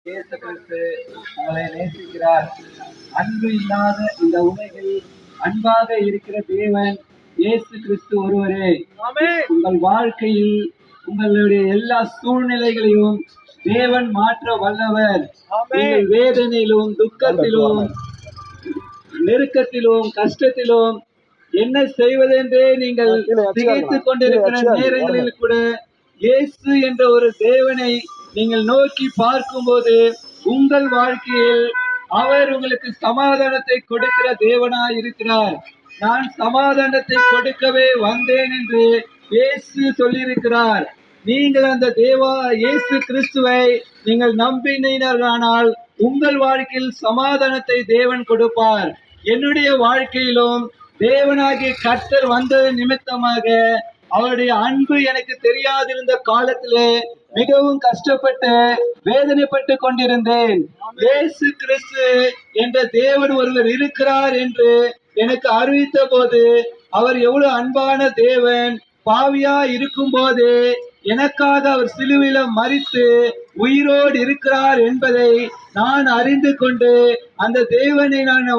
இயேசு கிறிஸ்து உங்களை நேசிக்கிறார். அன்பு இல்லாத இந்த உலகில் அன்பாக இருக்கிற தேவன் இயேசு கிறிஸ்து ஒருவரே. உங்கள் வாழ்க்கையில் உங்களுடைய எல்லா சூழ்நிலைகளையும் தேவன் மாற்ற வல்லவர். நீங்கள் வேதனையிலும் துக்கத்திலும் நெருக்கத்திலும் கஷ்டத்திலும் என்ன செய்வதென்றே நீங்கள் திகைத்துக் கொண்டிருக்கிற நேரங்களில் கூட இயேசு என்ற ஒரு தேவனை நீங்கள் நோக்கி பார்க்கும்போது உங்கள் வாழ்க்கையில் அவர் உங்களுக்கு சமாதானத்தை கொடுக்கிற தேவனாய் இருக்கிறார். நான் சமாதானத்தை கொடுக்கவே வந்தேன் என்று இயேசு சொல்லியிருக்கிறார். நீங்கள் அந்த தேவா இயேசு கிறிஸ்துவை நீங்கள் நம்பினீர்களானால் உங்கள் வாழ்க்கையில் சமாதானத்தை தேவன் கொடுப்பார். என்னுடைய வாழ்க்கையிலும் தேவனாகிய கர்த்தர் வந்தது நிமித்தமாக அவருடைய அன்பு எனக்கு தெரியாதிருந்த காலத்திலே மிகவும் கஷ்டப்பட்டு வேதனைப்பட்டு கொண்டிருந்தேன். இயேசு கிறிஸ்து என்ற தேவன் ஒருவர் இருக்கிறார் என்று எனக்கு அறிவித்த போது அவர் எவ்வளவு அன்பான தேவன். பாவியா இருக்கும் போதே எனக்காக அவர் சிலுவையில மரித்து உயிரோடு இருக்கிறார் என்பதை நான் அறிந்து கொண்டு அந்த தேவனை நான்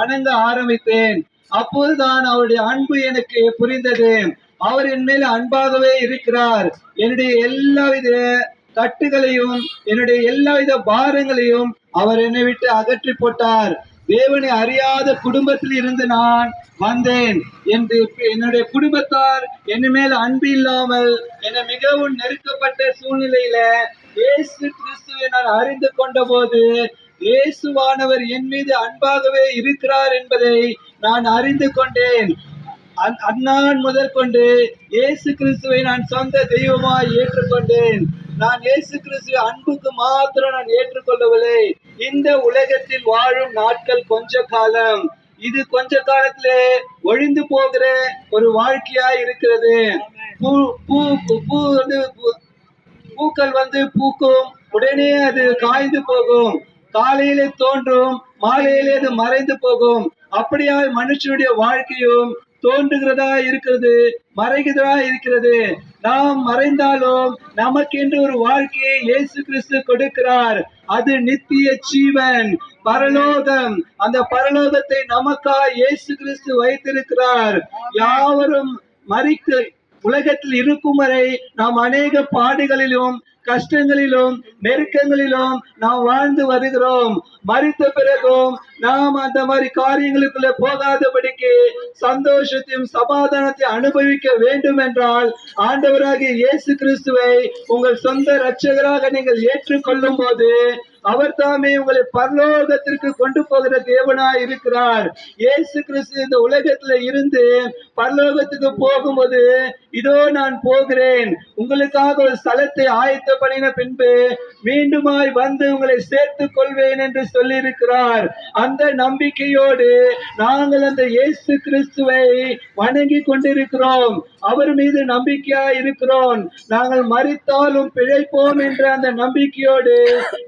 வணங்க ஆரம்பித்தேன். அப்போதுதான் அவருடைய அன்பு எனக்கு புரிந்தது. அவர் என் மேல அன்பாகவே இருக்கிறார். என்னுடைய எல்லாவித தட்டுகளையும் என்னுடைய எல்லாவித பாரங்களையும் அவர் என்னை விட்டு அகற்றி போட்டார். தேவனை அறியாத குடும்பத்தில் இருந்து நான் வந்தேன். என்னுடைய குடும்பத்தார் என் மேல் அன்பு இல்லாமல் என்னை மிகவும் நெருக்கப்பட்ட சூழ்நிலையில இயேசு கிறிஸ்துவை நான் அறிந்து கொண்ட போது இயேசுவானவர் என் மீது அன்பாகவே இருக்கிறார் என்பதை நான் அறிந்து கொண்டேன். அந்நாள் முதல் கொண்டு இயேசு கிறிஸ்துவை நான் சொந்த தெய்வமாய் ஏற்றுக்கொண்டேன். நான் இயேசு கிறிஸ்துவ அன்புக்கு மாத்திரம் நான் ஏற்றுக்கொள்ளவில்லை. இந்த உலகத்தில் வாழும் நாட்கள் கொஞ்ச காலம். இது கொஞ்ச காலத்திலே ஒழிந்து போகிற ஒரு வாழ்க்கையா இருக்கிறது. பூக்கள் வந்து பூக்கும், உடனே அது காய்ந்து போகும். காலையிலே தோன்றும், மாலையிலே அது மறைந்து போகும். அப்படியாய் மனுஷனுடைய வாழ்க்கையும் தோன்றுகிறதா இருக்கிறது, மறைகிறதா இருக்கிறது. நாம் மறைந்தாலும் நமக்கென்று ஒரு வாழ்க்கையை இயேசு கிறிஸ்து கொடுக்கிறார். அது நித்திய ஜீவன், பரலோகம். அந்த பரலோகத்தை நமக்காக இயேசு கிறிஸ்து வைத்திருக்கிறார். யாவரும் மறித்து உலகத்தில் இருக்கும் வரை நாம் அநேக பாடுகளிலும் கஷ்டங்களிலும் நெருக்கங்களிலும் நாம் வாழ்ந்து வருகிறோம். மரித்த பிறகும் நாம் அந்த மாதிரி காரியங்களுக்குள்ள போகாதபடிக்கு சந்தோஷத்தையும் சமாதானத்தை அனுபவிக்க வேண்டும் என்றால் ஆண்டவராகிய இயேசு கிறிஸ்துவை உங்கள் சொந்த இரட்சகராக நீங்கள் ஏற்றுக்கொள்ளும் போது அவர் தாமே உங்களை பரலோகத்திற்கு கொண்டு போகிற தேவனாய் இருக்கிறார். இயேசு கிறிஸ்து இந்த உலகத்துல இருந்து பரலோகத்துக்கு போகும்போது இதோ நான் போகிறேன், உங்களுக்காக ஒரு ஸ்தலத்தை ஆயத்த பண்ணின பின்பு மீண்டுமாய் வந்து உங்களை சேர்த்துக் கொள்வேன் என்று சொல்லி இருக்கிறார். அந்த நம்பிக்கையோடு நாங்கள் அந்த இயேசு கிறிஸ்துவை வணங்கி கொண்டிருக்கிறோம். அவர் மீது நம்பிக்கையா இருக்கிறோம். நாங்கள் மரித்தாலும் பிழைப்போம் என்ற அந்த நம்பிக்கையோடு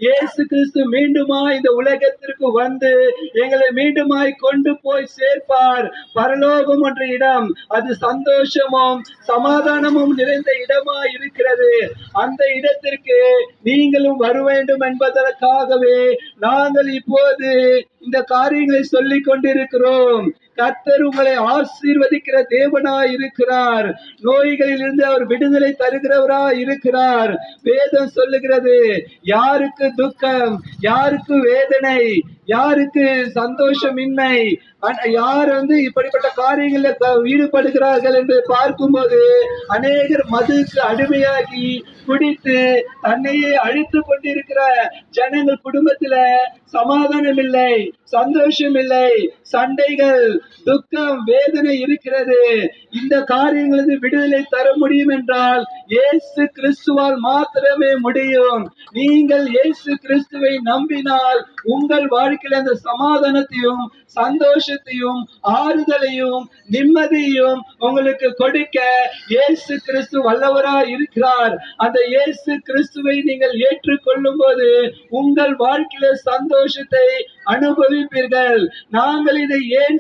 இயேசு கிறிஸ்து மீண்டுமாய் இந்த உலகத்திற்கு வந்து எங்களை மீண்டுமாய் கொண்டு போய் சேர்ப்பார். பரலோகம் என்ற இடம் அது சந்தோஷமும் சமாதானமும் நிறைந்த இடமா இருக்கிறது. அந்த இடத்திற்கு நீங்களும் வர வேண்டும் என்பதற்காகவே நாங்கள் இப்போது இந்த காரியங்களை சொல்லிக் கொண்டிருக்கிறோம். கர்த்தர் உங்களை ஆசீர்வதிக்கிற தேவனாய் இருக்கிறார். நோய்களில் இருந்து அவர் விடுதலை தருகிறவராய் இருக்கிறார். வேதம் சொல்லுகிறது, யாருக்கு துக்கம், யாருக்கு வேதனை, யாருக்கு சந்தோஷமின்மை, யார் இப்படிப்பட்ட காரியங்களில் ஈடுபடுகிறார்கள் என்று பார்க்கும்போது அநேகர் மதுக்கு அடிமையாகி குடித்து தன்னையே அழித்து கொண்டிருக்கிற ஜனங்கள் குடும்பத்துல சமாதானம் இல்லை, சந்தோஷம் இல்லை, சண்டைகள், துக்கம், வேதனை இருக்கிறது. இந்த காரியங்களுக்கு விடுதலை தர முடியும் என்றால் இயேசு கிறிஸ்துவால் மாத்திரமே முடியும். நீங்கள் இயேசு கிறிஸ்துவை நம்பினால் உங்கள் வாழ்க்கையில் அந்த சமாதானத்தையும் சந்தோஷத்தையும் ஆறுதலையும் நிம்மதியையும் உங்களுக்கு கொடுக்க இயேசு கிறிஸ்து வல்லவராய் இருக்கிறார். அந்த இயேசு கிறிஸ்துவை நீங்கள் ஏற்றுக்கொள்ளும் போது உங்கள் வாழ்க்கையில சந்தோஷத்தை அனுபவிப்பீர்கள். நாங்கள் இதை ஏன்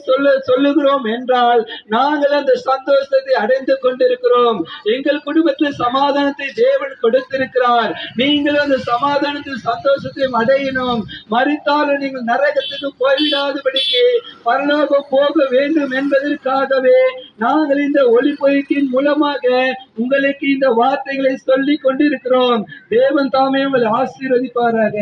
சொல்லுகிறோம் என்றால், நாங்கள் அந்த சந்தோஷத்தை அடைந்து கொண்டிருக்கிறோம். எங்கள் குடும்பத்தில் சமாதானத்தை தேவன் கொடுத்திருக்கிறார். நீங்கள் அந்த சமாதானத்தில் சந்தோஷத்தை அடையணும். மரித்தாலும் நீங்கள் நரகத்துக்கு போய்விடாதபடிக்கு பரலோகம் போக வேண்டும் என்பதற்காகவே நாங்கள் இந்த ஒளிபொழிக்கின் மூலமாக உங்களுக்கு இந்த வார்த்தைகளை சொல்லிக் கொண்டிருக்கிறோம். தேவன் தாமே உங்களை ஆசீர்வதிப்பாராக.